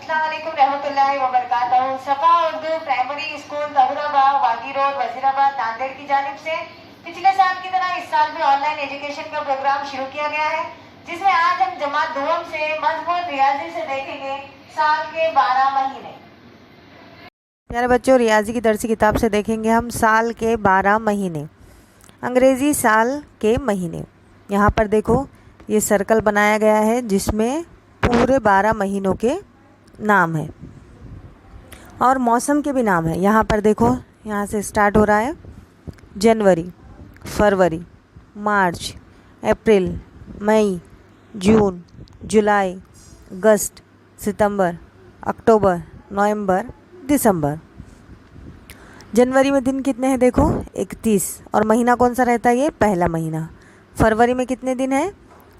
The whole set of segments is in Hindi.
अस्सलाम वालेकुम रहमतुल्लाहि व बरकातहू। सफा Urdu primary school Tahurabagh वागी road Wazirabad Nanded की जानिब से पिछले साल की तरह इस साल भी ऑनलाइन एजुकेशन का प्रोग्राम शुरू किया गया है, जिसमें आज हम जमात दुआम से मजमून रियाजी से देखेंगे साल के 12 महीने। प्यारे बच्चों, रियाजी की दरसी किताब से देखेंगे हम साल के 12 महीने, अंग्रेज़ी साल के महीने। यहाँ पर देखो ये सर्कल बनाया गया है जिसमें पूरे 12 महीनों के नाम है और मौसम के भी नाम है। यहाँ पर देखो, यहाँ से स्टार्ट हो रहा है जनवरी, फरवरी, मार्च, अप्रैल, मई, जून, जुलाई, अगस्त, सितंबर, अक्टूबर, नवंबर, दिसंबर। जनवरी में दिन कितने हैं देखो 31, और महीना कौन सा रहता है? ये पहला महीना। फरवरी में कितने दिन हैं?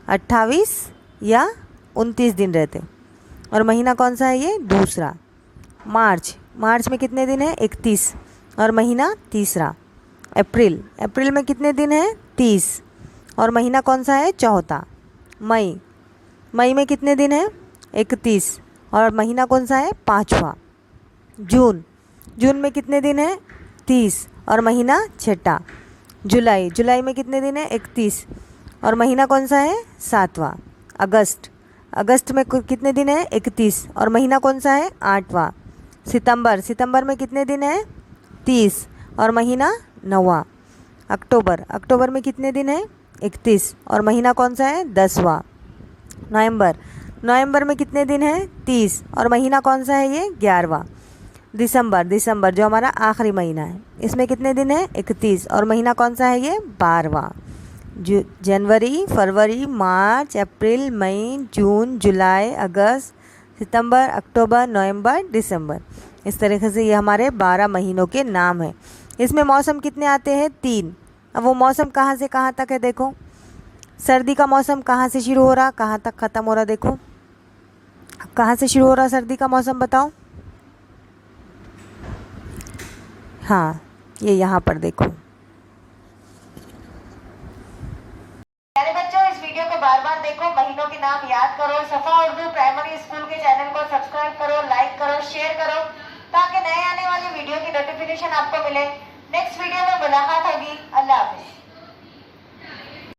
28 या 29 दिन रहते, और महीना कौन सा है? ये दूसरा। मार्च में कितने दिन हैं? 31, और महीना तीसरा। अप्रैल में कितने दिन हैं? 30, और महीना कौन सा है? चौथा। मई में कितने दिन हैं? 31, और महीना कौन सा है? पाँचवा। जून में कितने दिन हैं? 30, और महीना छठा। जुलाई में कितने दिन हैं? 31, और महीना कौन सा है? सातवां। अगस्त में कितने दिन हैं? 31, और महीना कौन सा है? आठवां। सितंबर में कितने दिन हैं? 30, और महीना नौवां। अक्टूबर में कितने दिन हैं? 31, और महीना कौन सा है? 10वां। नवंबर में कितने दिन हैं? 30, और महीना कौन सा है? ये 11वां। दिसंबर जो हमारा आखिरी महीना है, इसमें कितने दिन हैं? 31, और महीना कौन सा है? ये 12वां। जनवरी, फरवरी, मार्च, अप्रैल, मई, जून, जुलाई, अगस्त, सितंबर, अक्टूबर, नवंबर, दिसंबर। इस तरीके से ये हमारे 12 महीनों के नाम हैं। इसमें मौसम कितने आते हैं? 3। अब वो मौसम कहाँ से कहाँ तक है देखो। सर्दी का मौसम कहाँ से शुरू हो रहा, कहाँ तक ख़त्म हो रहा देखो। कहाँ से शुरू हो रहा सर्दी का मौसम बताओ? हाँ, ये यहाँ पर देखो। प्यारे बच्चों, इस वीडियो को बार बार देखो, महीनों के नाम याद करो। सफा उर्दू प्राइमरी स्कूल के चैनल को सब्सक्राइब करो, लाइक करो, शेयर करो, ताकि नए आने वाली वीडियो की नोटिफिकेशन आपको मिले। नेक्स्ट वीडियो में मुलाकात होगी। अल्लाह हाफिज़।